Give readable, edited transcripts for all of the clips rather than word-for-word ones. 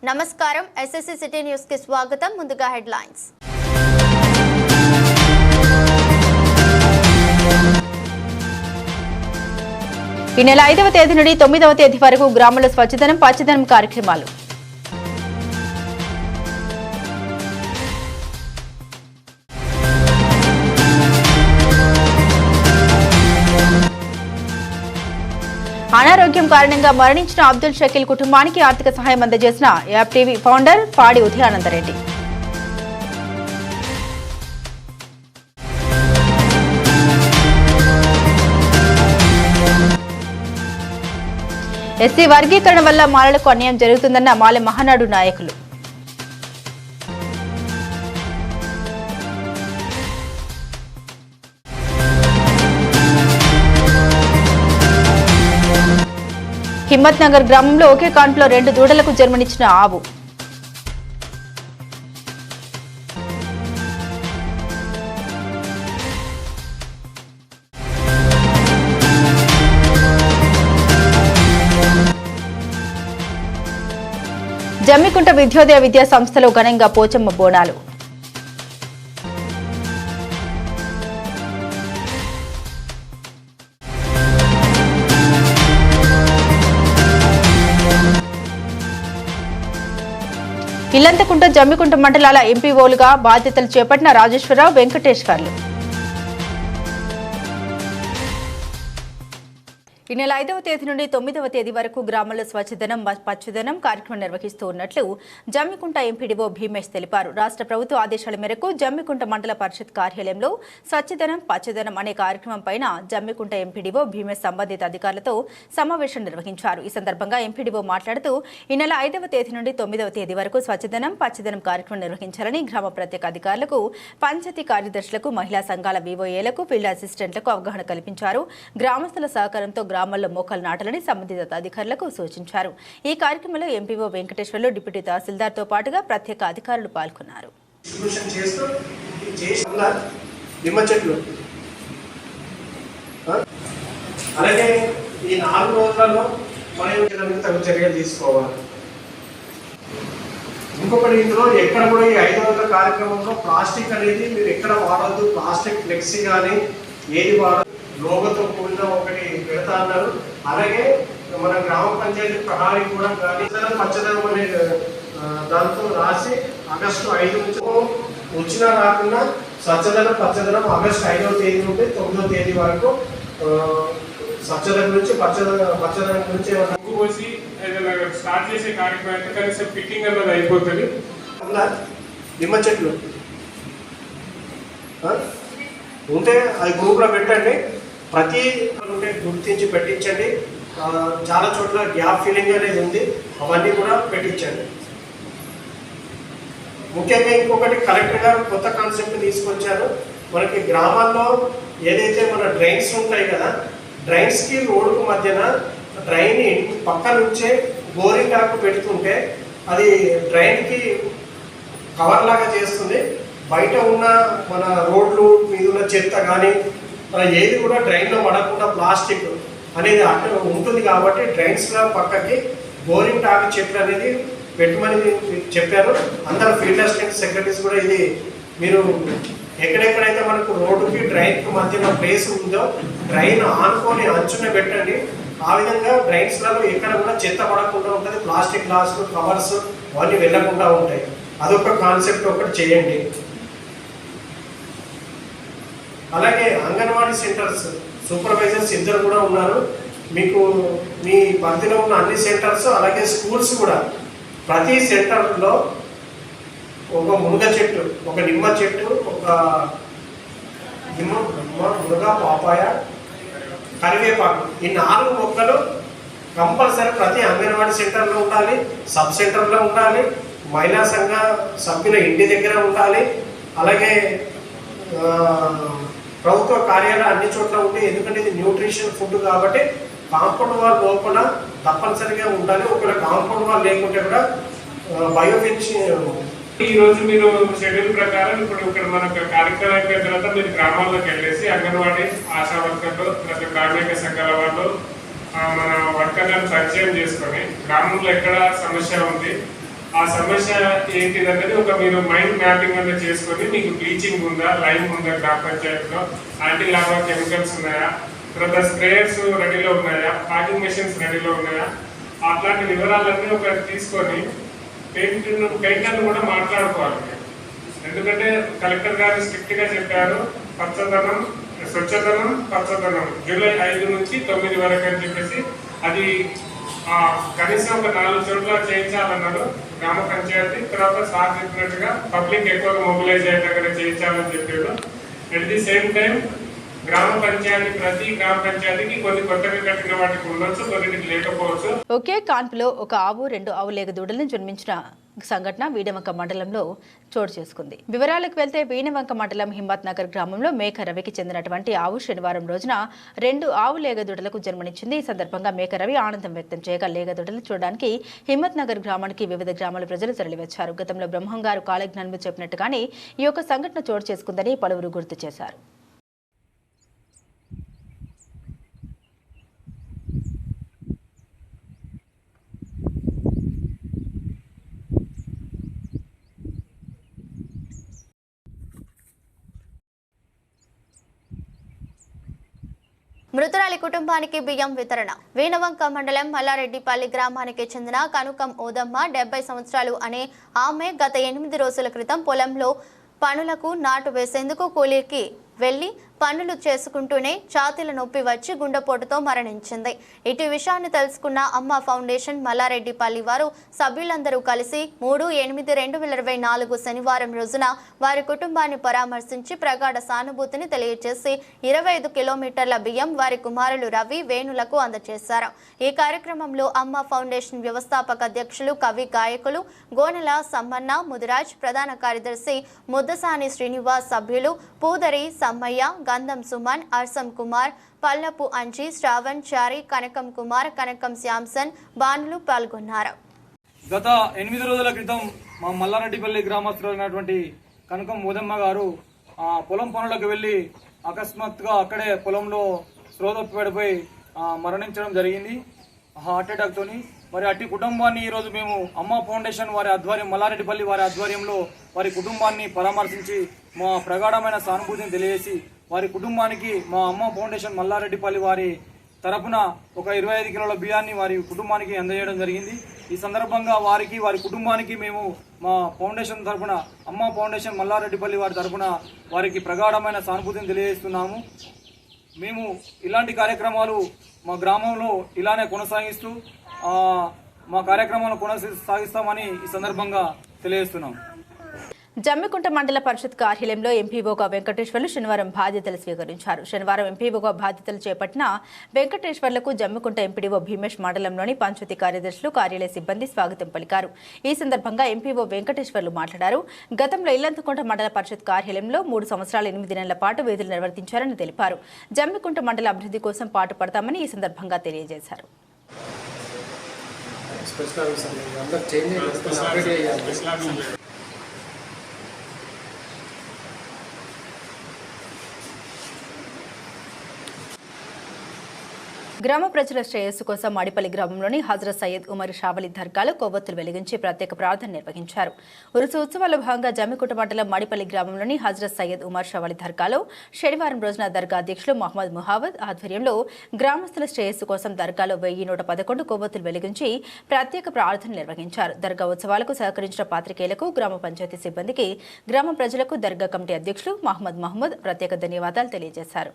నమస్కారం SSC city news కి స్వాగతం. ముందుగా హెడ్లైన్స్. ఈ నెల 5వ తేదీ నుండి 9వ తేదీ వరకు గ్రామాల స్వచ్ఛదనం పచ్చదనం కార్యక్రమాలు. అనారోగ్యం కారణంగా మరణించిన అబ్దుల్ షకీల్ కుటుంబానికి ఆర్థిక సహాయం అందజేసిన యాప్ టీవీ ఫౌండర్ పాడి ఉదయానందరెడ్డి. ఎస్సీ వర్గీకరణ వల్ల మాలలకు అన్యాయం జరుగుతుందన్న మాల మహానాడు నాయకులు. హిమ్మత్ నగర్ గ్రామంలో ఒకే కాన్పులో 2 దూడలకు జన్మనిచ్చిన ఆవు. జమ్మికుంట విద్యోదయ విద్యా సంస్థలో ఘనంగా పోచమ్మ బోనాలు. ఇల్లంతకుంట జమ్మికుంట మండలాల ఎంపీఓలుగా బాధ్యతలు చేపట్టిన రాజేశ్వరరావు, వెంకటేశ్వర్లు. ఈ నెల 5వ తేదీ నుండి 9వ తేదీ వరకు గ్రామాల్లో స్వచ్ఛదనం పచ్చదనం కార్యక్రమం నిర్వహిస్తూ ఉన్నట్లు జమ్మికుంట ఎంపీడీఓ భీమేష్ తెలిపారు. రాష్ట్ర ప్రభుత్వ ఆదేశాల మేరకు జమ్మికుంట మండల పరిషత్ కార్యాలయంలో స్వచ్ఛదనం పచ్చదనం అనే కార్యక్రమం పైన జమ్మికుంట ఎంపీడీఓ భీమేష్ సంబంధిత అధికారులతో సమావేశం నిర్వహించారు. ఈ సందర్భంగా ఎంపీడీఓ మాట్లాడుతూ ఈ నెల 5వ తేదీ నుండి 9వ తేదీ వరకు స్వచ్ఛదనం పచ్చదనం కార్యక్రమం నిర్వహించాలని గ్రామ ప్రత్యేక అధికారులకు, పంచాయతీ కార్యదర్శులకు, మహిళా సంఘాల వీవోఏలకు, ఫీల్డ్ అసిస్టెంట్లకు అవగాహన కల్పించారు. గ్రామస్తుల సహకారంతో గ్రామాల్లో మొక్కలు నాటాలని సంబంధిత అధికారులకు సూచించారు. ఈ కార్యక్రమంలో ఎంపీఓ వెంకటేశ్వర్లు, డిప్యూటీ తహసీల్దార్తో పాటుగా ప్రత్యేక అధికారులు పాల్గొన్నారు. అలాగే ఈ 4 రోజులలో మనం చర్యలు తీసుకోవాలి. ఇంకొకటి ఇందులో ఎక్కడ కూడా ఈ 5 రోజుల కార్యక్రమంలో ప్లాస్టిక్ అనేది మీరు ఎక్కడ వాడద్దు. ప్లాస్టిక్ ఫ్లెక్సీ కానీ ఏది వాడద్దు. లోగోతో కూడిన ఒకటి పెడతా అన్నారు. అలాగే మన గ్రామ పంచాయతీ ప్రహారీ కూడా కానీ పచ్చదనం అనే దాంతో రాసి ఆగస్టు 5 నుంచి వచ్చినా రాకుండా స్వచ్ఛదనం పచ్చదనం ఆగస్టు 5వ తేదీ నుండి 9వ తేదీ వరకు స్వచ్ఛదనం నుంచి పచ్చదనం గురించి పోసి స్టార్ట్ చేసే కార్యక్రమం కనీసం ఫిట్టింగ్ అన్నది అయిపోతుంది. నిమ్మ చెట్లు ఉంటే అది గ్రూప్లో పెట్టండి. ప్రతి ఉంటే గుర్తించి పెట్టించండి. చాలా చోట్ల గ్యాప్ ఫీలింగ్ అనేది ఉంది, అవన్నీ కూడా పెట్టించండి. ముఖ్యంగా ఇంకొకటి కలెక్టర్ గారు కొత్త కాన్సెప్ట్ తీసుకొచ్చారు. మనకి గ్రామాల్లో ఏదైతే మన డ్రైన్స్ ఉంటాయి కదా, డ్రైన్స్కి రోడ్డుకు మధ్యన డ్రైన్ పక్క నుంచే బోరింగ్ ట్యాప్ పెడుతుంటే అది డ్రైన్కి కవర్ లాగా చేస్తుంది. బయట ఉన్న మన రోడ్లు మీద ఉన్న చెత్త కానీ మన ఏది కూడా డ్రైన్లో పడకుండా ప్లాస్టిక్ అనేది అక్కడ ఉంటుంది. కాబట్టి డ్రైన్స్లో పక్కకి బోరింగ్ ట్యాప్ చెట్లు అనేది పెట్టమని చెప్పారు. అందరు ఫీల్డ్ అసిస్టెంట్ సెక్రటరీస్ కూడా ఇది మీరు ఎక్కడెక్కడైతే మనకు రోడ్డుకి డ్రైన్కి మధ్యన ప్లేస్ ఉందో డ్రైన్ ఆనుకొని అంచునే పెట్టండి. ఆ విధంగా డ్రైన్స్లలో ఎక్కడ కూడా చెత్త పడకుండా ఉంటుంది. ప్లాస్టిక్ గ్లాసులు, కవర్స్ అవన్నీ వెళ్ళకుండా ఉంటాయి. అదొక కాన్సెప్ట్ ఒకటి చేయండి. అలాగే అంగన్వాడీ సెంటర్స్ సూపర్వైజర్స్ 2 కూడా ఉన్నారు. మీకు మీ పరిధిలో ఉన్న అన్ని సెంటర్స్ అలాగే స్కూల్స్ కూడా ప్రతి సెంటర్లో ఒక మునగ చెట్టు, ఒక నిమ్మ చెట్టు, ఒక మునగ, పాపాయ, కరివేపాకు ఈ 4 మొక్కలు కంపల్సరీ ప్రతి అంగన్వాడీ సెంటర్లో ఉండాలి, సబ్ సెంటర్లో ఉండాలి, మహిళా సంఘ సభ్యుల ఇంటి దగ్గర ఉండాలి. అలాగే ప్రభుత్వ కార్యాలయాలు అన్ని చోట్ల ఉంటాయి. ఎందుకంటే ఇది న్యూట్రిషన్ ఫుడ్ కాబట్టి కాంపౌండ్ వాల్ లోపల తప్పనిసరిగా ఉండాలి. ఒకవేళ కాంపౌండ్ వాల్ లేకుంటే కూడా బయోఫెన్సింగ్. ఈరోజు మీరు షెడ్యూల్ ప్రకారం ఇప్పుడు ఇక్కడ మనకు కార్యక్రమం అయిపోయిన తర్వాత మీరు గ్రామాల్లోకి వెళ్ళేసి అంగన్వాడీ, ఆశా వర్కర్లు, ప్రతి కార్మిక సంఘాల వాళ్ళు మన వర్కర్లను పరిచయం చేసుకొని గ్రామంలో ఎక్కడ సమస్య ఉంది ఆ సమస్య ఏంటిదన్నది ఒక మీరు మైండ్ మ్యాపింగ్ అనేది చేసుకొని మీకు బ్లీచింగ్ ఉందా, లైమ్ ఉందా గ్రామ పంచాయతీలో, యాంటీ లార్వా కెమికల్స్ ఉన్నాయా, తర్వాత స్ప్రేయర్స్ రెడీలో ఉన్నాయా, ప్యాకింగ్ మెషిన్స్ రెడీలో ఉన్నాయా, అట్లాంటి వివరాలన్నీ ఒక తీసుకొని పెయింటర్లు కూడా మాట్లాడుకోవాలి. ఎందుకంటే కలెక్టర్ గారు స్ట్రిక్ట్ గా చెప్పారు పచ్చదనం, స్వచ్ఛదనం, పచ్చదనం జూలై 5 నుంచి 9 వరకు అని చెప్పేసి అది కనీసం ఒక 4 చోట్ల చేయించాలన్నారు గ్రామ పంచాయతీ. తర్వాత సార్ చెప్పినట్టుగా పబ్లిక్ ఎక్కువగా మొబిలైజ్ అయ్యేటట్టుగా చేయించాలని చెప్పారు. అట్ ది సేమ్ టైం గ్రామ పంచాయతీ ప్రతి గ్రామ పంచాయతీకి కొన్ని కొత్తగా కట్టిన వాటికి ఉండొచ్చు, కొన్నిటికి లేకపోవచ్చు. ఒకే కాన్పులో ఒక ఆవు 2 ఆవు లేగ దూడలను జన్మించిన సంఘటన వీణవంక మండలంలో చోటు చేసుకుంది. వివరాలకు వెళ్తే వీణవంక మండలం హిమ్మత్ నగర్ గ్రామంలో మేక రవికి చెందినటువంటి ఆవు శనివారం రోజున 2 ఆవు లేగ దూడలకు జన్మనిచ్చింది. ఈ సందర్భంగా మేక రవి ఆనందం వ్యక్తం చేయగా లేగ దూడలు చూడడానికి హిమ్మత్ నగర్ గ్రామానికి వివిధ గ్రామాల ప్రజలు తరలివచ్చారు. గతంలో బ్రహ్మంగారు కాలజ్ఞానులు చెప్పినట్టుగానే ఈ యొక్క సంఘటన చోటు చేసుకుందని పలువురు గుర్తు చేశారు. మృతురాలి కుటుంబానికి బియ్యం వితరణ. వీణవంక మండలం మల్లారెడ్డిపల్లి గ్రామానికి చెందిన కనుకం ఓదమ్మ 70 సంవత్సరాలు అనే ఆమె గత 8 రోజుల క్రితం పొలంలో పనులకు నాటు వేసేందుకు కూలీకి వెళ్లి పనులు చేసుకుంటూనే ఛాతీల నొప్పి వచ్చి గుండెపోటుతో మరణించింది. ఇటు విషయాన్ని తెలుసుకున్న అమ్మ ఫౌండేషన్ మల్లారెడ్డిపల్లి వారు సభ్యులందరూ కలిసి 3/8/2024 శనివారం రోజున వారి కుటుంబాన్ని పరామర్శించి ప్రగాఢ సానుభూతిని తెలియజేసి 25 కిలోమీటర్ల బియ్యం వారి కుమారులు రవి, వేణులకు అందజేశారు. ఈ కార్యక్రమంలో అమ్మ ఫౌండేషన్ వ్యవస్థాపక అధ్యక్షులు, కవి గాయకులు గోనెల సమ్మన్న, ముదిరాజ్, ప్రధాన కార్యదర్శి ముద్దసాని శ్రీనివాస్, సభ్యులు పూదరి సమ్మయ్య, గంధం సుమన్, అర్సం కుమార్, పల్లపు అంజీ, శ్రావణ్ చారి, కనకం కుమార్, కనకం శ్యామ్సన్, బానులు పాల్గొన్నారు. గత 8 రోజుల క్రితం మా మల్లారెడ్డిపల్లి గ్రామస్తులైనటువంటి కనకం ఓదమ్మ గారు పొలం పనులకు వెళ్లి అకస్మాత్తుగా అక్కడే పొలంలో స్రోతప్పి పడిపోయి మరణించడం జరిగింది హార్ట్ అటాక్ తోని. మరి అట్టి కుటుంబాన్ని ఈరోజు మేము అమ్మ ఫౌండేషన్ వారి ఆధ్వర్యం, మల్లారెడ్డిపల్లి వారి ఆధ్వర్యంలో వారి కుటుంబాన్ని పరామర్శించి మా ప్రగాఢమైన సానుభూతిని తెలియజేసి వారి కుటుంబానికి మా అమ్మ ఫౌండేషన్ మల్లారెడ్డిపల్లి వారి తరపున ఒక 25 కిలోల బియ్యాన్ని వారి కుటుంబానికి అందజేయడం జరిగింది. ఈ సందర్భంగా వారికి, వారి కుటుంబానికి మేము మా ఫౌండేషన్ తరపున, అమ్మ ఫౌండేషన్ మల్లారెడ్డిపల్లి వారి తరపున వారికి ప్రగాఢమైన సానుభూతిని తెలియజేస్తున్నాము. మేము ఇలాంటి కార్యక్రమాలు మా గ్రామంలో ఇలానే కొనసాగిస్తూ మా కార్యక్రమాలను కొనసాగిస్తామని ఈ సందర్భంగా తెలియజేస్తున్నాం. జమ్మికుంట మండల పరిషత్ కార్యాలయంలో ఎంపీఓగా వెంకటేశ్వర్లు శనివారం బాధ్యతలు స్వీకరించారు. శనివారం ఎంపీఓగా బాధ్యతలు చేపట్టిన వెంకటేశ్వర్లకు జమ్మికుంట ఎంపీడీఓ భీమేష్ మండలంలోని పంచాయతీ కార్యదర్శులు, కార్యాలయ సిబ్బంది స్వాగతం పలికారు. ఈ సందర్భంగా ఎంపీఓ వెంకటేశ్వర్లు మాట్లాడారు. గతంలో ఇల్లంతకుంట మండల పరిషత్ కార్యాలయంలో 3 సంవత్సరాల 8 నెలల పాటు విధులు నిర్వర్తించారని తెలిపారు. జమ్మికుంట మండల అభివృద్ధి కోసం పాటుపడతామని ఈ సందర్భంగా తెలియజేశారు. గ్రామ ప్రజల శ్రేయస్సు కోసం మాడిపల్లి గ్రామంలోని హజరత్ సయ్యద్ ఉమర్ షావలి దర్గాలో కొవ్వొత్తులు వెలిగించి ప్రత్యేక ప్రార్థన నిర్వహించారు. ఉరుసు ఉత్సవాల్లో భాగంగా జమ్మికుంట మండలం మాడిపల్లి గ్రామంలోని హజరత్ సయ్యద్ ఉమర్ షావలి దర్గాలో శనివారం రోజున దర్గా అధ్యక్షులు మహమ్మద్ ముహావద్ ఆధ్వర్యంలో గ్రామస్తుల శ్రేయస్సు కోసం దర్గాలో 1111 కొవ్వొత్తులు వెలిగించి ప్రత్యేక ప్రార్థన నిర్వహించారు. దర్గా ఉత్సవాలకు సహకరించిన పాత్రికేయులకు, గ్రామ పంచాయతీ సిబ్బందికి, గ్రామ ప్రజలకు దర్గా కమిటీ అధ్యక్షులు మహమ్మద్ ప్రత్యేక ధన్యవాదాలు తెలియజేశారు.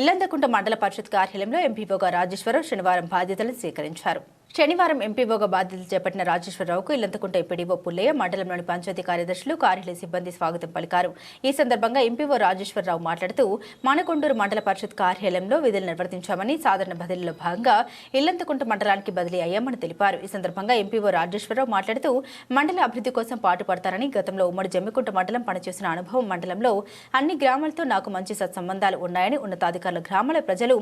ఇల్లంతకుంట మండల పరిషత్ కార్యాలయంలో ఎంపీఓగా రాజేశ్వరరావు శనివారం బాధ్యతలు స్వీకరించారు. శనివారం ఎంపీఓగా బాధ్యతలు చేపట్టిన రాజేశ్వరరావుకు ఇల్లంతకుంట ఎంపీడీఓ పుల్లయ్య, మండలంలోని పంచాయతీ కార్యదర్శులు, కార్యాలయ సిబ్బంది స్వాగతం పలికారు. ఈ సందర్భంగా ఎంపీఓ రాజేశ్వరరావు మాట్లాడుతూ మానకొండూరు మండల పరిషత్ కార్యాలయంలో విధులు నిర్వర్తించామని, సాధారణ బదిలీలో భాగంగా ఇల్లంతకుంట మండలానికి బదిలీ అయ్యామని తెలిపారు. ఈ సందర్భంగా ఎంపీఓ రాజేశ్వరరావు మాట్లాడుతూ మండల అభివృద్ధి కోసం పాటుపడతారని, గతంలో ఉమ్మడి జమ్మికుంట మండలం పనిచేసిన అనుభవం, మండలంలో అన్ని గ్రామాలతో నాకు మంచి సత్సంబంధాలు ఉన్నాయని, ఉన్నతాధికారుల, గ్రామాల ప్రజలు,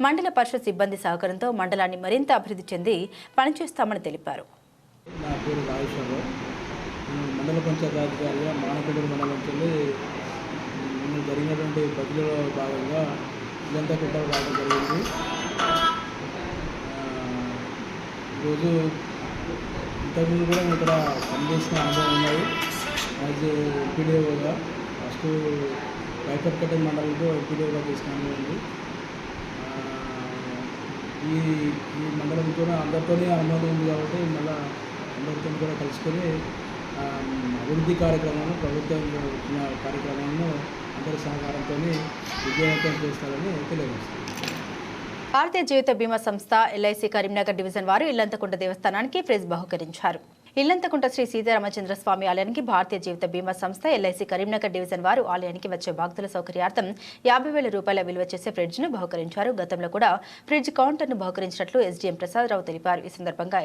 మండల పరిషత్ సిబ్బంది సహకారంతో మండలాన్ని మరింత అభివృద్ధి చెంది పనిచేస్తామని తెలిపారు. నా పేరు రాజేశ్వరరావు. మండల పంచాయతీ అధికారిగా మానకొండూరు మండలం నిన్న జరిగినటువంటి బదిలీలో భాగంగా ఇల్లంతకుంట రావడం జరిగింది. ఈరోజు ఇంతకుముందు కూడా ఇక్కడ పనిచేసిన అనుభవం ఉన్నాయి. యాజ్ ఎంపీడీఓగా ఫస్ట్ వైపర్కట్ట మండలంలో ఎంపీడీఓగా చేసిన అనుభవం ఉంది. ఈ మండలంతో అందరితో అనుభవం ఉంది కాబట్టి మళ్ళీ అందరితో కూడా కలుసుకొని అభివృద్ధి కార్యక్రమాలను, ప్రభుత్వం కార్యక్రమాలను అందరి సహకారంతో విజయవంతం చేస్తారని తెలియజేస్తారు. భారతీయ జీవిత బీమా సంస్థ ఎల్ఐసి కరీంనగర్ డివిజన్ వారు ఇల్లంతకుంట దేవస్థానానికి ఫ్రిజ్ బహుకరించారు. ఇల్లంతకుంట శ్రీ సీతారామచంద్ర స్వామి ఆలయానికి భారతీయ జీవిత బీమా సంస్థ ఎల్ఐసి కరీంనగర్ డివిజన్ వారు ఆలయానికి వచ్చే భక్తుల సౌకర్యార్థం 50,000 రూపాయల విలువ చేసే ఫ్రిడ్జ్ ను బహుకరించారు. గతంలో కూడా ఫ్రిడ్జ్ కౌంటర్ ను బహుకరించినట్లు ఎస్డీఎం ప్రసాదరావు తెలిపారు. ఈ సందర్భంగా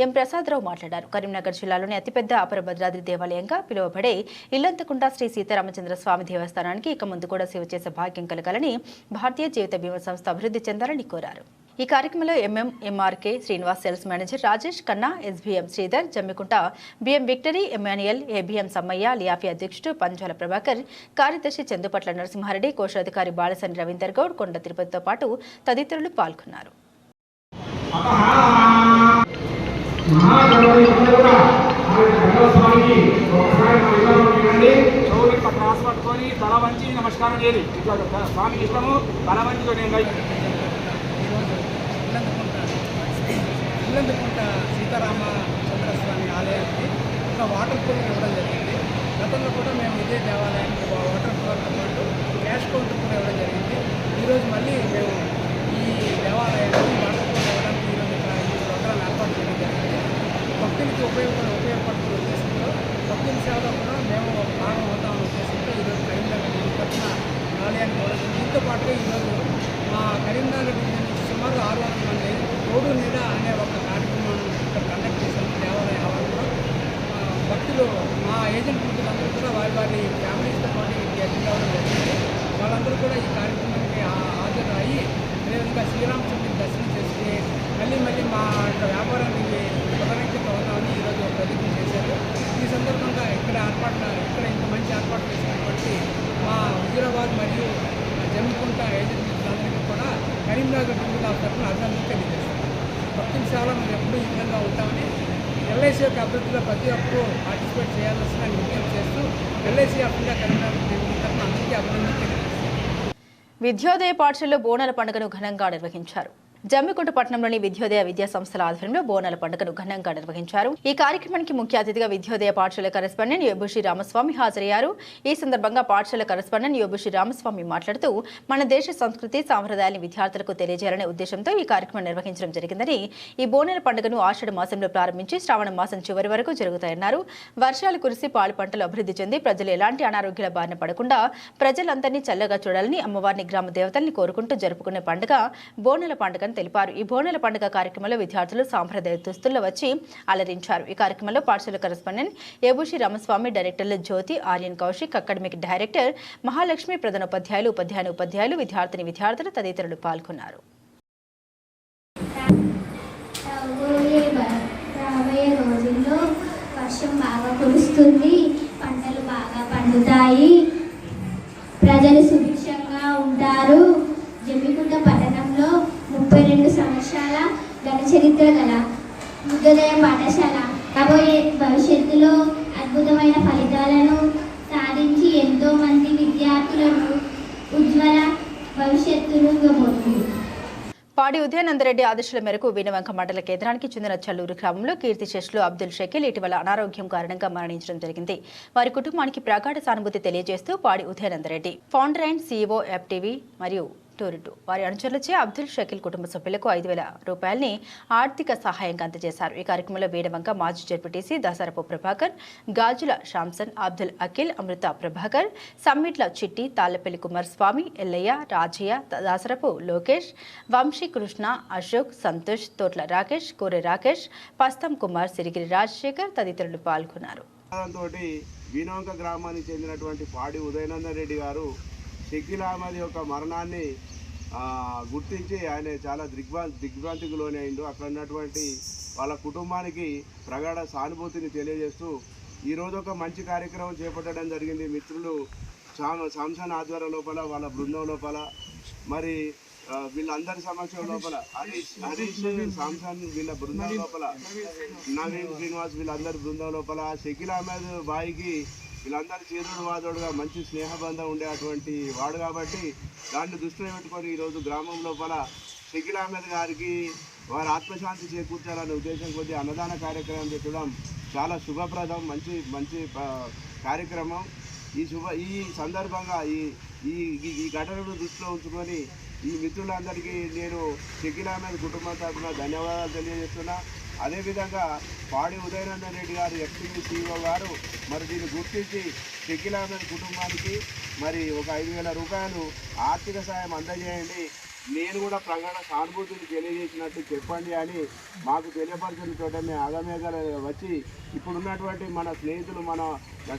ఎం ప్రసాదరావు మాట్లాడారు. కరీంనగర్ జిల్లాలోని అతిపెద్ద అపర భద్రాద్రి దేవాలయంగా పిలువబడే ఇల్లంతకుంట శ్రీ సీతారామచంద్ర స్వామి దేవస్థానానికి ఇక ముందు కూడా సేవ చేసే భాగ్యం కలగాలని, భారతీయ జీవిత బీమా సంస్థ అభివృద్ధి చెందాలని కోరారు. ఈ కార్యక్రమంలో MRK Srinivas, sales manager Rajesh Khanna, SBM Sridhar, Jammikunta BM Victory, Emmanuel, ABM Sammaiah, లియాఫీ అధ్యక్షుడు పంజాల ప్రభాకర్, కార్యదర్శి చందుపట్ల నరసింహారెడ్డి, కోశాధికారి బాలసని రవీందర్ గౌడ్, కొండ తిరుపతితో పాటు తదితరులు పాల్గొన్నారు. నమస్కారం చేయాలి. స్వామికి ఇష్టము తల వంచి ఇల్లంతకుంట సీతారామచంద్ర స్వామి ఆలయానికి ఒక వాటర్ కూలర్ ఇవ్వడం జరిగింది. గతంలో కూడా మేము ఇదే దేవాలయానికి వాటర్ కూలర్తో పాటు క్యాష్ కౌంటర్ కూడా ఇవ్వడం జరిగింది. ఈరోజు మళ్ళీ మేము ఈ దేవాలయానికి వాటర్ కూలర్ ఇవ్వడానికి ఈరోజు ఇక్కడ ఈ ప్రోగ్రాం ఏర్పాటు చేయడం జరిగింది. భక్తులకి ఉపయోగపడుతున్న ఉద్దేశంలో భక్తుల సేవలో కూడా మేము భాగం అవుతామన్న ఉద్దేశంతో ఈరోజు కరీంనగర్ తరఫున ఆలయానికి ఇవ్వడం జరిగింది. దీంతో పాటుగా ఈరోజు మా కరీంనగర్ డివిజన్ నుంచి సుమారు 600 మంది తోడు నీడ అనే ఒక కార్యక్రమాన్ని ఇక్కడ కండక్ట్ చేశాము. దేవాలయ ఆవరణలో భక్తులు, మా ఏజెంట్ మిత్రులందరూ కూడా వారి ఫ్యామిలీస్తో పాటు అటెండ్ అవ్వడం జరిగింది. వాళ్ళందరూ కూడా ఈ కార్యక్రమానికి హాజరు అయ్యి అదేవిధంగా శ్రీరామచంద్రుని దర్శనం చేసుకుని మళ్ళీ మా యొక్క వ్యాపారానికి పునరంకితం అవుతామని ఈరోజు ప్రతిజ్ఞ చేశారు. ఈ సందర్భంగా ఇక్కడ ఇంత మంచి ఏర్పాటు చేసినటువంటి మా హుజూరాబాద్ మరియు జమ్మికుంట ఏజెంట్ మిత్రులందరికీ కూడా కరీంనగర్ జిల్లా తరఫున అభినందనలు తెలియజేస్తున్నాం. భక్తుల సేవలో మేము ఎప్పుడూ ఈ విధంగా ఉంటామని, ఎల్ఐసి యొక్క అభివృద్ధిలో ప్రతి ఒక్కరూ పార్టిసిపేట్ చేయాల్సిన విజ్ఞప్తి చేస్తూ LIC of India Karimnagar division తరఫున అందరికీ అభినందనలు తెలియజేస్తున్నాం. విద్యోదయ పాఠశాలలో బోనాల పండుగను ఘనంగా నిర్వహించారు. జమ్మికుంట పట్టణంలోని విద్యోదయ విద్యా సంస్థల ఆధ్వర్యంలో బోనాల పండుగను ఘనంగా నిర్వహించారు. ఈ కార్యక్రమానికి ముఖ్య అతిథిగా విద్యోదయ పాఠశాల కరెస్పాండెంట్ యోబుషి రామస్వామి హాజరయ్యారు. ఈ సందర్భంగా పాఠశాల కరెస్పాండెంట్ యోబుషి రామస్వామి మాట్లాడుతూ మన దేశ సంస్కృతి, సాంప్రదాయాన్ని విద్యార్థులకు తెలియజేయాలనే ఉద్దేశంతో ఈ కార్యక్రమం నిర్వహించడం జరిగిందని, ఈ బోనాల పండుగను ఆషాఢ మాసంలో ప్రారంభించి శ్రావణ మాసం చివరి వరకు జరుగుతాయన్నారు. వర్షాలు కురిసి పాలు పంటలు అభివృద్ధి చెంది ప్రజలు ఎలాంటి అనారోగ్యాల బారిన పడకుండా ప్రజలందరినీ చల్లగా చూడాలని అమ్మవారిని, గ్రామ దేవతల్ని కోరుకుంటూ జరుపుకునే పండుగ బోనాల పండుగ తెలిపారు. ఈ బోనాల పండుగ కార్యక్రమంలో విద్యార్థులు సాంప్రదాయ దుస్తుల్లో వచ్చి అలరించారు. ఈ కార్యక్రమంలో పాఠశాల కరెస్పాండెంట్ ఏబుషి రామస్వామి, డైరెక్టర్లు జ్యోతి, ఆర్యన్ కౌశిక్, అకాడమిక్ డైరెక్టర్ మహాలక్ష్మి, ప్రధానోపాధ్యాయులు, ఉపాధ్యాయులు, విద్యార్థులు తదితరులు పాల్గొన్నారు. రాబోయే రోజుల్లో వర్షం బాగా కురుస్తుంది, పంటలు బాగా పండుతాయి, ప్రజలు సుభిక్షంగా ఉంటారు. జమ్మికుంట పట్టణంలో 32 సంవత్సరాల ఘన చరిత్ర గల విద్యోదయ పాఠశాల రాబోయే భవిష్యత్తులో అద్భుతమైన ఫలితాలను సాధించి ఎంతో మంది విద్యార్థులను ఉజ్వల భవిష్యత్తును ఇవ్వబోతుంది. పాడి ఉదయనందరెడ్డి ఆదేశాల మేరకు వీణవంక మండల కేంద్రానికి చెందిన చల్లూరు గ్రామంలో కీర్తిశేషులు అబ్దుల్ షకీల్ ఇటీవల అనారోగ్యం కారణంగా మరణించడం జరిగింది. వారి కుటుంబానికి ప్రగాఢ సానుభూతి తెలియజేస్తూ పాడి ఉదయనందరెడ్డి ఫౌండర్ అండ్ సీఈఓ ఎఫ్టీవీ మరియు టూరుటు వారి అనుచరులచే అబ్దుల్ షకీల్ కుటుంబ సభ్యులకు 5,000 రూపాయలని ఆర్థిక సహాయంగా అందజేశారు. ఈ కార్యక్రమంలో వేడవంక మాజీ జడ్పీటీసీ దసరపు ప్రభాకర్, గాజుల శాంసన్, అబ్దుల్ అఖిల్, అమృత ప్రభాకర్, సమ్మిట్ల చిట్టి, తాళ్లపల్లి కుమారస్వామి, ఎల్లయ్య, రాజయ్య, దసరపు లోకేష్, వంశీ కృష్ణ, అశోక్, సంతోష్, తోట్ల రాకేష్, కోరె రాకేష్, పస్తం కుమార్, సిరిగిరి రాజశేఖర్ తదితరులు పాల్గొన్నారు. వీనవంక గ్రామానికి చెందినటువంటి పాడి ఉదయనందన్ రెడ్డి గారు షకీల్ అహ్మద్ యొక్క మరణాన్ని గుర్తించి ఆయన చాలా దిగ్భ్రాంతికి లోనైండు. అక్కడ ఉన్నటువంటి వాళ్ళ కుటుంబానికి ప్రగాఢ సానుభూతిని తెలియజేస్తూ ఈరోజు ఒక మంచి కార్యక్రమం చేపట్టడం జరిగింది. మిత్రులు శాంసన్ ఆధ్వర్యం లోపల, వాళ్ళ బృందం లోపల, మరి వీళ్ళందరి సమక్షం లోపల హరీష్ శాంసన్ వీళ్ళ బృందం లోపల, నవీన్ శ్రీనివాస్ వీళ్ళందరి బృందం లోపల, షకీల్ అహ్మద్ బాయికి వీళ్ళందరూ చేదుడు వాదోడుగా మంచి స్నేహబంధం ఉండేటువంటి వాడు కాబట్టి దాన్ని దృష్టిలో పెట్టుకొని ఈరోజు గ్రామం లోపల షకీల్ అహ్మద్ గారికి వారి ఆత్మశాంతి చేకూర్చాలనే ఉద్దేశం కొద్దీ అన్నదాన కార్యక్రమం పెట్టడం చాలా శుభప్రదం, మంచి కార్యక్రమం. ఈ సందర్భంగా ఈ ఘటనను దృష్టిలో ఉంచుకొని ఈ మిత్రులందరికీ నేను షకీల్ అహ్మద్ కుటుంబం తరఫున ధన్యవాదాలు తెలియజేస్తున్నా. అదేవిధంగా పాడి ఉదయనందన్ రెడ్డి గారు ఎఫ్టీవీ CEO గారు మరి దీన్ని గుర్తించి షకీల్ అహ్మద్ కుటుంబానికి మరి ఒక 5,000 రూపాయలు ఆర్థిక సాయం అందజేయండి, నేను కూడా ప్రగాఢ సానుభూతిని తెలియజేసినట్టు చెప్పండి అని మాకు తెలియపరిచిన చోట మేము ఆగమేఘాలు వచ్చి ఇప్పుడున్నటువంటి మన స్నేహితులు మన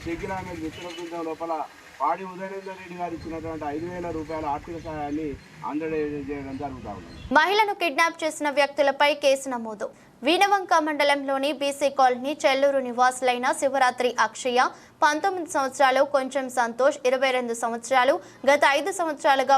షకీల్ అహ్మద్ మిత్ర బృందం లోపల పాడి ఉదయనందన్ రెడ్డి గారు ఇచ్చినటువంటి 5,000 రూపాయల ఆర్థిక సహాయాన్ని అందజేయడం జరుగుతూ ఉంది. మహిళను కిడ్నాప్ చేసిన వ్యక్తులపై కేసు నమోదు. వీనవంక మండలంలోని బీసీ కాలనీ చెల్లూరు నివాసులైన శివరాత్రి అక్షయ 19 సంవత్సరాలు, కొంచెం సంతోష్ 22 సంవత్సరాలు గత 5 సంవత్సరాలుగా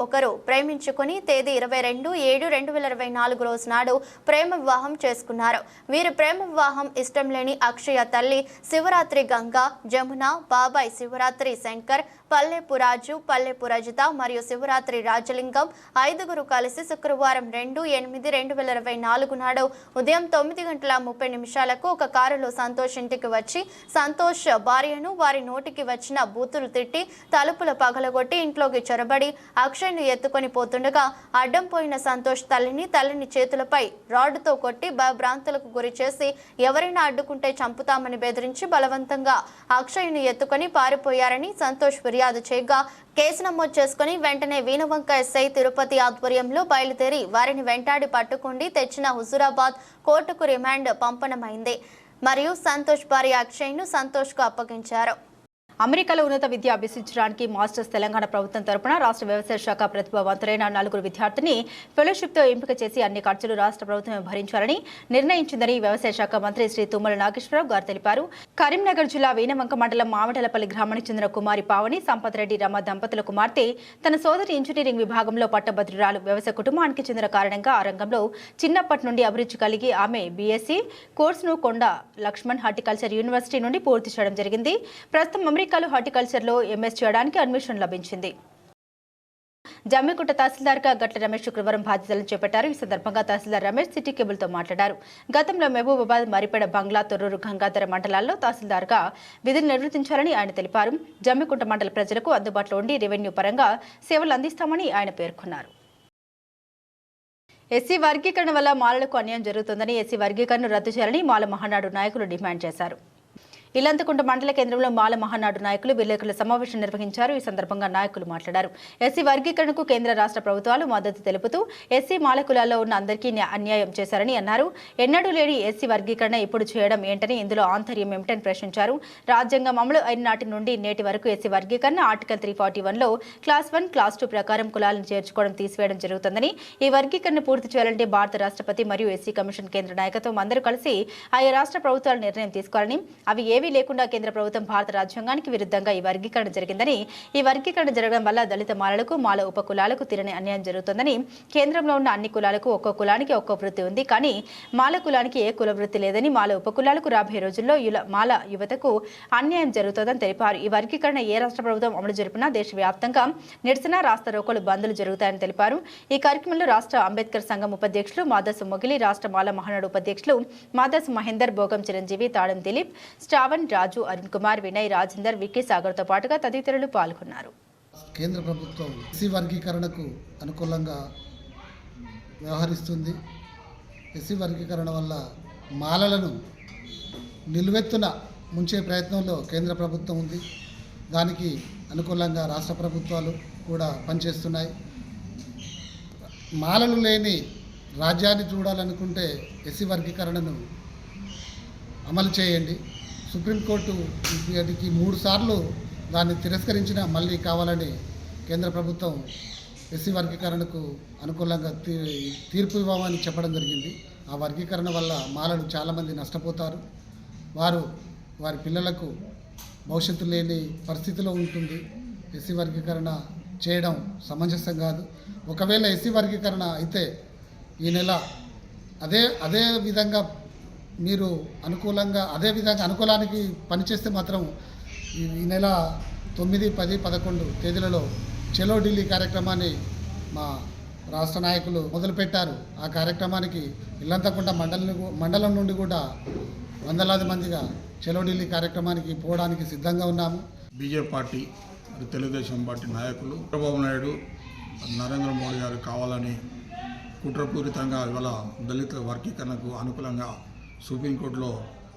ఒకరు ప్రేమించుకుని తేదీ 22/7/2024 రోజు నాడు ప్రేమ వివాహం చేసుకున్నారు. వీరి ప్రేమ వివాహం ఇష్టం లేని అక్షయ తల్లి శివరాత్రి గంగా, జమున, బాబాయ్ శివరాత్రి శంకర్, పల్లెపు రాజు, పల్లెపు రజిత మరియు శివరాత్రి రాజలింగం 5గురు కలిసి శుక్రవారం 2/8/2024 నాడు ఉదయం 9:30 ఒక కారులో సంతోష్ ఇంటికి వచ్చి సంతోష్ భార్యను వారి నోటికి వచ్చిన బూతులు తిట్టి తలుపుల పగలగొట్టి ఇంట్లోకి చొరబడి అక్షయ్ను ఎత్తుకొని పోతుండగా అడ్డం పోయిన సంతోష్ తల్లిని చేతులపై రాడ్డుతో కొట్టి భయభ్రాంతులకు గురి చేసి ఎవరైనా అడ్డుకుంటే చంపుతామని బెదిరించి బలవంతంగా అక్షయ్ను ఎత్తుకొని పారిపోయారని సంతోష్ ఫిర్యాదు చేయగా కేసు నమోదు చేసుకుని వెంటనే వీనవంక ఎస్ఐ తిరుపతి ఆధ్వర్యంలో బయలుదేరి వారిని వెంటాడి పట్టుకుండి తెచ్చిన హుజూరాబాద్ కోర్టుకు రిమాండ్ పంపనమైంది మరియు సంతోష్ భార్య అక్షయ్ను సంతోష్కు అప్పగించారు. అమెరికాలో ఉన్నత విద్య అభ్యసించడానికి మాస్టర్స్ తెలంగాణ ప్రభుత్వం తరపున రాష్ట్ర వ్యవసాయ శాఖ ప్రతిభావంతులైన 4 విద్యార్థిని ఫెలోషిప్తో ఎంపిక చేసి అన్ని ఖర్చులు రాష్ట్ర ప్రభుత్వమే భరించాలని నిర్ణయించిందని వ్యవసాయ శాఖ మంత్రి శ్రీ తుమ్మల నాగేశ్వరరావు గారు తెలిపారు. కరీంనగర్ జిల్లా వీనవంక మండలం మామిడలపల్లి గ్రామానికి చెందిన కుమారి పావని సంపత్ రెడ్డి రమ దంపతుల కుమార్తె తన సోదరి ఇంజనీరింగ్ విభాగంలో పట్టభద్రురాలు. వ్యవసాయ కుటుంబానికి చెందిన కారణంగా ఆ రంగంలో చిన్నప్పటి నుండి అభిరుచి కలిగి ఆమె బీఎస్సీ కోర్సును కొండ లక్ష్మణ్ హార్టికల్చర్ యూనివర్సిటీ నుండి పూర్తి చేయడం జరిగింది. ప్రస్తుతం అమెరికాలో హార్టికల్చర్లో ఎంఎస్ చేయడానికి అడ్మిషన్ లభించింది. జమ్మికుంట తహసీల్దార్గా గట్ల రమేష్ శుక్రవారం బాధ్యతలను చేపట్టారు. ఈ సందర్భంగా తహసీల్దార్ రమేష్ సిటీ కేబుల్తో మాట్లాడారు. గతంలో మహబూబాబాద్, మరిపేడ, బంగ్లా, తొర్రూరు, గంగాధర మండలాల్లో తహసీల్దార్గా విధులు నిర్వర్తించాలని ఆయన తెలిపారు. జమ్మికుంట మండల ప్రజలకు అందుబాటులో ఉండి రెవెన్యూ పరంగా సేవలు అందిస్తామని ఆయన పేర్కొన్నారు. ఎస్సీ వర్గీకరణ వల్ల మాలలకు అన్యాయం జరుగుతుందని, ఎస్సీ వర్గీకరణను రద్దు చేయాలని మాల మహానాడు నాయకులు డిమాండ్ చేశారు. ఇల్లంతకుంట మండల కేంద్రంలో మాల మహానాడు నాయకులు విలేకరుల సమావేశం నిర్వహించారు. ఈ సందర్భంగా నాయకులు మాట్లాడారు. ఎస్సీ వర్గీకరణకు కేంద్ర రాష్ట్ర ప్రభుత్వాలు మద్దతు తెలుపుతూ ఎస్సీ మాల కులాల్లో ఉన్న అందరికీ అన్యాయం చేశారని అన్నారు. ఎన్నడూ లేని ఎస్సీ వర్గీకరణ ఇప్పుడు చేయడం ఏంటని, ఇందులో ఆంతర్యం ఏమిటని ప్రశ్నించారు. రాజ్యాంగం అమలు అయిన నాటి నుండి నేటి వరకు ఎస్సీ వర్గీకరణ ఆర్టికల్ 341లో క్లాస్ 1, క్లాస్ 2 ప్రకారం కులాలను చేర్చుకోవడం తీసివేయడం జరుగుతుందని, ఈ వర్గీకరణ పూర్తి చేయాలంటే భారత రాష్ట్రపతి మరియు ఎస్సీ కమిషన్ కేంద్ర నాయకత్వం అందరూ కలిసి ఆయా రాష్ట్ర ప్రభుత్వాలు నిర్ణయం తీసుకోవాలని, అవి లేకుండా కేంద్ర ప్రభుత్వం భారత రాజ్యాంగానికి విరుద్ధంగా ఈ వర్గీకరణ జరిగిందని, ఈ వర్గీకరణ జరగడం వల్ల దళిత మాలలకు, మాల ఉపకులాలకు తీరని అన్యాయం జరుగుతుందని, కేంద్రంలో ఉన్న అన్ని కులాలకు ఒక్కో కులానికి ఒక్కో వృత్తి ఉంది, కానీ మాల కులానికి ఏ కుల వృత్తి లేదని, మాల ఉపకులాలకు రాబోయే రోజుల్లో మాల యువతకు అన్యాయం జరుగుతుందని తెలిపారు. ఈ వర్గీకరణ ఏ రాష్ట్ర ప్రభుత్వం అమలు జరిపినా దేశవ్యాప్తంగా నిరసన, రాస్తారోకోలు, బంద్లు జరుగుతాయని తెలిపారు. ఈ కార్యక్రమంలో రాష్ట్ర అంబేద్కర్ సంఘం ఉపాధ్యక్షులు మాదాసు మొగిలి, రాష్ట్ర మాల మహానాడు ఉపాధ్యక్షులు మాదాసు మహేందర్, భోగం చిరంజీవి, తాడం దిలీప్, శ్రావణ్, రాజు, అరుణ్ కుమార్, వినయ్, రాజేందర్, విక్కీ సాగర్తో పాటుగా తదితరులు పాల్గొన్నారు. కేంద్ర ప్రభుత్వం ఎస్సీ వర్గీకరణకు అనుకూలంగా వ్యవహరిస్తుంది. ఎస్సీ వర్గీకరణ వల్ల మాలలను నిలువెత్తున ముంచే ప్రయత్నంలో కేంద్ర ప్రభుత్వం ఉంది. దానికి అనుకూలంగా రాష్ట్ర ప్రభుత్వాలు కూడా పనిచేస్తున్నాయి. మాలలు లేని రాజ్యాన్ని చూడాలనుకుంటే ఎస్సీ వర్గీకరణను అమలు చేయండి. సుప్రీంకోర్టు ఇప్పటికి 3 సార్లు దాన్ని తిరస్కరించిన మళ్ళీ కావాలని కేంద్ర ప్రభుత్వం ఎస్సీ వర్గీకరణకు అనుకూలంగా తీర్పు ఇవ్వమని చెప్పడం జరిగింది. ఆ వర్గీకరణ వల్ల మాలలు చాలామంది నష్టపోతారు. వారి పిల్లలకు భవిష్యత్తు లేని పరిస్థితిలో ఉంటుంది. ఎస్సీ వర్గీకరణ చేయడం సమంజసం కాదు. ఒకవేళ ఎస్సీ వర్గీకరణ అయితే ఈ నెల అదే విధంగా మీరు అనుకూలానికి పనిచేస్తే మాత్రం ఈ నెల 9, 10, 11 తేదీలలో చలో ఢిల్లీ కార్యక్రమాన్ని మా రాష్ట్ర నాయకులు మొదలుపెట్టారు. ఆ కార్యక్రమానికి ఇల్లంతకుంట మండలం నుండి కూడా వందలాది మందిగా చలో ఢిల్లీ కార్యక్రమానికి పోవడానికి సిద్ధంగా ఉన్నాము. బీజేపీ పార్టీ మరి తెలుగుదేశం పార్టీ నాయకులు చంద్రబాబు నాయుడు నరేంద్ర మోడీ గారు కావాలని కుట్రపూరితంగా ఇవాళ దళిత వర్గీకరణకు అనుకూలంగా సుప్రీంకోర్టులో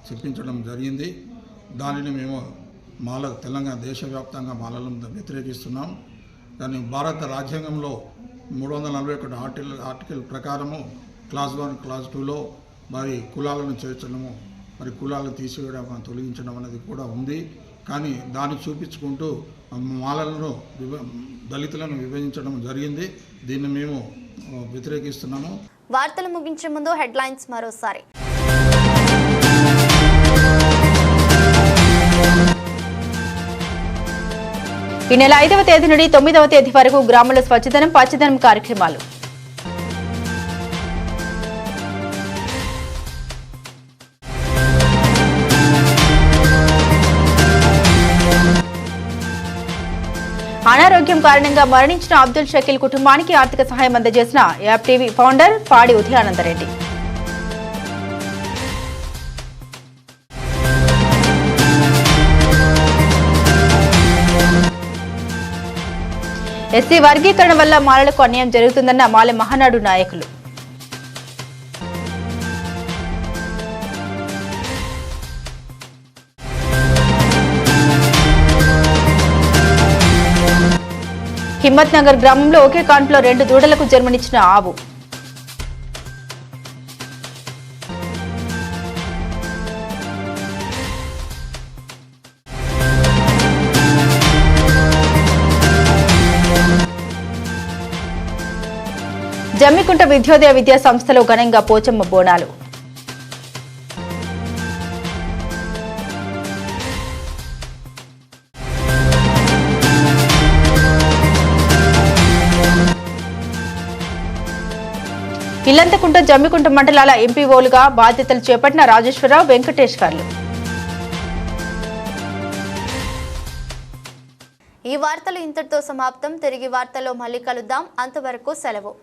చెప్పించడం జరిగింది. దానిని మేము తెలంగాణ దేశవ్యాప్తంగా మాలలను వ్యతిరేకిస్తున్నాం. కానీ భారత రాజ్యాంగంలో 341 ఆర్టికల్ ప్రకారము క్లాస్ 1, క్లాస్ 2లో మరి కులాలను చేర్చడము, మరి కులాలను తీసివేయడం, తొలగించడం అనేది కూడా ఉంది. కానీ దాన్ని చూపించుకుంటూ మాలలను దళితులను విభజించడం జరిగింది. దీన్ని మేము వ్యతిరేకిస్తున్నాము. వార్తలు ముగించే ముందు హెడ్లైన్స్ మరోసారి. ఈ నెల 5వ తేదీ నుండి 9వ తేదీ వరకు గ్రామాల స్వచ్ఛదనం పచ్చదనం కార్యక్రమాలు. అనారోగ్యం కారణంగా మరణించిన అబ్దుల్ షకీల్ కుటుంబానికి ఆర్థిక సహాయం అందజేసిన యాప్ టీవీ ఫౌండర్ పాడి ఉదయానందరెడ్డి. ఎస్సీ వర్గీకరణ వల్ల మాలలకు అన్యాయం జరుగుతుందన్న మాలె మహానాడు నాయకులు. హిమ్మత్ నగర్ గ్రామంలో ఒకే కాన్పులో 2 దూడలకు జన్మనిచ్చిన ఆవు. జమ్మికుంట విద్యోదయ విద్యా సంస్థలో ఘనంగా పోచమ్మ బోనాలు. ఇల్లంతకుంట జమ్మికుంట మండలాల ఎంపీఓలుగా బాధ్యతలు చేపట్టిన రాజేశ్వరరావు, వెంకటేశ్వర్లు. ఈ వార్తలు ఇంతటితో సమాప్తం. తిరిగి వార్తల్లో మళ్ళీ కలుద్దాం. అంతవరకు సెలవు.